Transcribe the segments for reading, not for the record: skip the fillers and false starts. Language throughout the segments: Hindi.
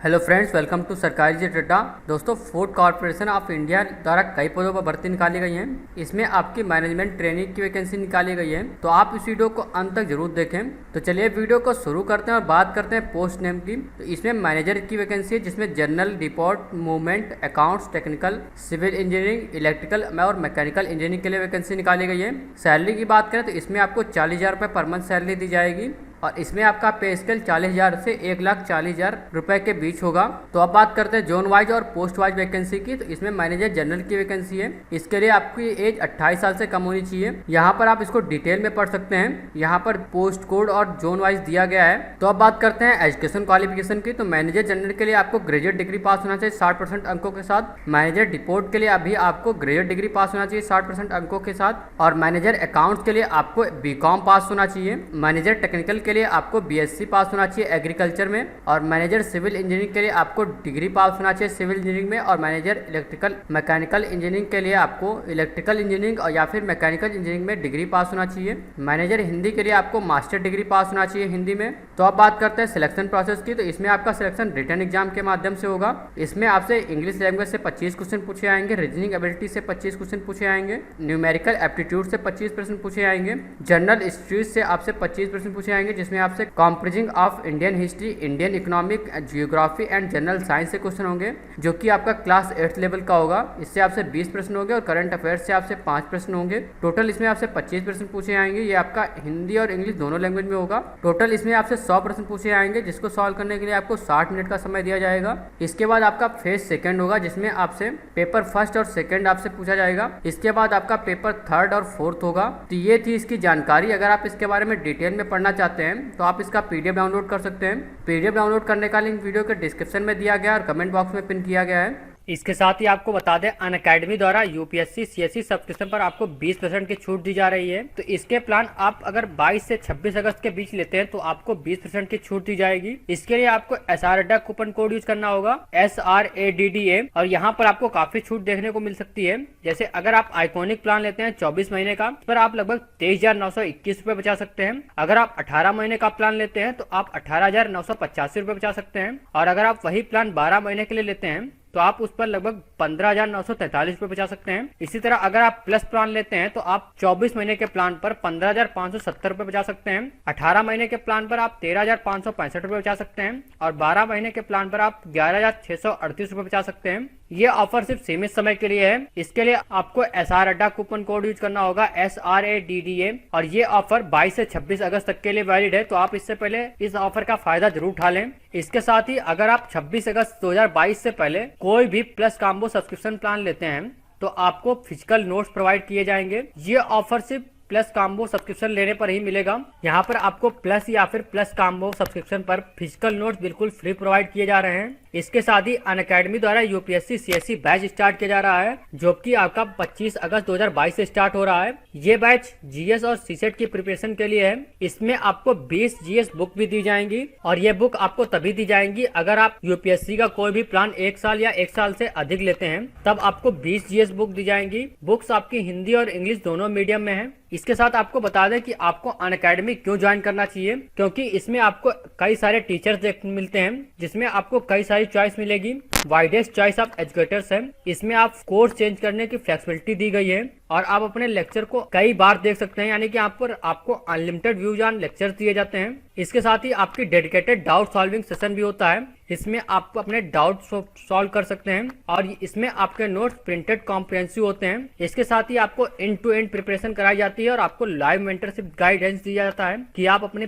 हेलो फ्रेंड्स, वेलकम टू सरकारी जी अड्डा। दोस्तों, फूड कॉरपोरेशन ऑफ इंडिया द्वारा कई पदों पर भर्ती निकाली गई है। इसमें आपकी मैनेजमेंट ट्रेनिंग की वैकेंसी निकाली गई है, तो आप इस वीडियो को अंत तक जरूर देखें। तो चलिए वीडियो को शुरू करते हैं और बात करते हैं पोस्ट नेम की। तो इसमें मैनेजर की वैकेंसी है, जिसमें general, report, movement, accounts, technical, civil engineering, electrical और मैकेनिकल इंजीनियरिंग के लिए वैकेंसी निकाली गई है। सैलरी की बात करें तो इसमें आपको 40,000 रुपये पर मंथ सैलरी दी जाएगी और इसमें आपका पे स्केल 40,000 से 1,40,000 रुपए के बीच होगा। तो अब बात करते हैं जोन वाइज और पोस्ट वाइज वैकेंसी की। तो इसमें मैनेजर जनरल की वैकेंसी है। इसके लिए आपकी एज 28 साल से कम होनी चाहिए। यहाँ पर आप इसको डिटेल में पढ़ सकते हैं। यहाँ पर पोस्ट कोड और जोन वाइज दिया गया है। तो अब बात करते हैं एजुकेशन क्वालिफिकेशन की। तो मैनेजर जनरल के लिए आपको ग्रेजुएट डिग्री पास होना चाहिए 60% अंकों के साथ। मैनेजर रिपोर्ट के लिए अभी आपको ग्रेजुएट डिग्री पास होना चाहिए 60% अंकों के साथ। और मैनेजर अकाउंट्स के लिए आपको बीकॉम पास होना चाहिए। मैनेजर टेक्निकल के लिए आपको बीएससी पास होना चाहिए एग्रीकल्चर में। और मैनेजर सिविल इंजीनियरिंग के लिए आपको डिग्री पास होना चाहिए सिविल इंजीनियरिंग में। और मैनेजर इलेक्ट्रिकल मैकेनिकल इंजीनियरिंग के लिए आपको इलेक्ट्रिकल इंजीनियरिंग और या फिर मैकेनिकल इंजीनियरिंग में डिग्री पास होना चाहिए। मैनेजर हिंदी के लिए आपको मास्टर डिग्री पास होना चाहिए हिंदी में। तो अब बात करते हैं सिलेक्शन प्रोसेस की। तो इसमें आपका सिलेक्शन रिटन एग्जाम के माध्यम से होगा। इसमें आपसे इंग्लिश लैंग्वेज से 25 क्वेश्चन पूछे आएंगे, रीजनिंग एबिलिटी से 25 क्वेश्चन पूछे आएंगे, न्यूमेरिकल एप्टीट्यूड से 25 प्रश्न पूछे आएंगे, जनरल हिस्ट्री से आपसे 25 प्रश्न पूछे आएंगे, जिसमें आपसे comparison of Indian history, Indian economic, geography and general science से क्वेश्चन होंगे, जो कि आपका क्लास 8th लेवल का होगा। इससे आपसे 20 प्रश्न होंगे और करंट अफेयर्स से आपसे 5 प्रश्न होंगे। टोटल इसमें आपसे 25 प्रश्न पूछे आएंगे। ये आपका हिंदी और इंग्लिश दोनों लैंग्वेज में होगा। टोटल इसमें आपसे 100 प्रश्न पूछे आएंगे, जिसको सॉल्व करने के लिए आपको 60 मिनट का समय दिया जाएगा। इसके बाद आपका फेज सेकंड होगा, जिसमें आपसे पेपर फर्स्ट और सेकंड आपसे पूछा जाएगा। इसके बाद आपका पेपर थर्ड और फोर्थ होगा। तो ये थी इसकी जानकारी। अगर आप इसके बारे में डिटेल में पढ़ना चाहते हैं तो आप इसका पीडीएफ डाउनलोड कर सकते हैं। पीडीएफ डाउनलोड करने का लिंक वीडियो के डिस्क्रिप्शन में दिया गया है और कमेंट बॉक्स में पिन किया गया है। इसके साथ ही आपको बता दें, अनअकैडमी द्वारा यूपीएससी सीएससी सब्सक्रिप्शन पर आपको 20% की छूट दी जा रही है। तो इसके प्लान आप अगर 22 से 26 अगस्त के बीच लेते हैं तो आपको 20% की छूट दी जाएगी। इसके लिए आपको SR अड्डा कूपन कोड यूज करना होगा, SRADDA। और यहाँ पर आपको काफी छूट देखने को मिल सकती है। जैसे अगर आप आइकॉनिक प्लान लेते हैं 24 महीने का, पर आप लगभग 23,921 रुपए बचा सकते हैं। अगर आप 18 महीने का प्लान लेते हैं तो आप 18,985 रुपए बचा सकते हैं। और अगर आप वही प्लान 12 महीने के लिए लेते हैं तो आप उस पर लगभग 15,943 रुपए बचा सकते हैं। इसी तरह अगर आप प्लस प्लान लेते हैं तो आप 24 महीने के प्लान पर 15,570 रुपए बचा सकते हैं। 18 महीने के प्लान पर आप 13,565 रुपए बचा सकते हैं। और 12 महीने के प्लान पर आप 11,638 रुपए बचा सकते हैं। ये ऑफर सिर्फ सीमित समय के लिए है। इसके लिए आपको SR अड्डा कूपन कोड यूज करना होगा, SRADDA। और ये ऑफर 22 से 26 अगस्त तक के लिए वैलिड है। तो आप इससे पहले इस ऑफर का फायदा जरूर उठा लें। इसके साथ ही अगर आप 26 अगस्त 2022 से पहले कोई भी प्लस कॉम्बो सब्सक्रिप्शन प्लान लेते हैं तो आपको फिजिकल नोट्स प्रोवाइड किए जाएंगे। ये ऑफर सिर्फ प्लस कॉम्बो सब्सक्रिप्शन लेने पर ही मिलेगा। यहाँ पर आपको प्लस या फिर प्लस कॉम्बो सब्सक्रिप्शन पर फिजिकल नोट्स बिल्कुल फ्री प्रोवाइड किए जा रहे हैं। इसके साथ ही अनअकैडमी द्वारा यूपीएससी सीएससी बैच स्टार्ट किया जा रहा है, जो कि आपका 25 अगस्त 2022 से स्टार्ट हो रहा है। ये बैच जीएस और सीसेट की प्रिपरेशन के लिए है। इसमें आपको 20 जीएस बुक भी दी जाएंगी और ये बुक आपको तभी दी जाएंगी अगर आप यूपीएससी का कोई भी प्लान 1 साल या 1 साल से अधिक लेते हैं, तब आपको 20 जीएस बुक दी जाएंगी। बुक्स आपकी हिंदी और इंग्लिश दोनों मीडियम में है। इसके साथ आपको बता दें कि आपको अनअकैडमी क्यों ज्वाइन करना चाहिए, क्योंकि इसमें आपको कई सारे टीचर्स देखने मिलते हैं, जिसमें आपको कई सारी चॉइस मिलेगी। वाइडेस्ट चॉइस ऑफ एजुकेटर्स है। इसमें आप कोर्स चेंज करने की फ्लेक्सिबिलिटी दी गई है और आप अपने लेक्चर को कई बार देख सकते हैं, यानी कि आप पर आपको अनलिमिटेड व्यूज ऑन लेक्चर दिए जाते हैं। इसके साथ ही आपकी डेडिकेटेड डाउट सॉल्विंग सेशन भी होता है। इसमें आप अपने डाउट सॉल्व कर सकते हैं और इसमें आपके नोट्स प्रिंटेड कॉम्प्रिहेंसिव होते हैं। इसके साथ ही आपको एंड टू एंड प्रिपरेशन कराई जाती है और आपको लाइव मेंटरशिप गाइडेंस दिया जाता है कि आप अपने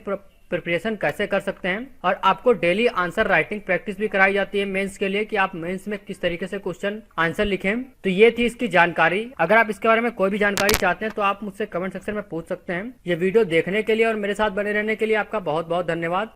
प्रिपरेशन कैसे कर सकते हैं। और आपको डेली आंसर राइटिंग प्रैक्टिस भी कराई जाती है मेंस के लिए, कि आप मेंस में किस तरीके से क्वेश्चन आंसर लिखें। तो ये थी इसकी जानकारी। अगर आप इसके बारे में कोई भी जानकारी चाहते हैं तो आप मुझसे कमेंट सेक्शन में पूछ सकते हैं। ये वीडियो देखने के लिए और मेरे साथ बने रहने के लिए आपका बहुत बहुत धन्यवाद।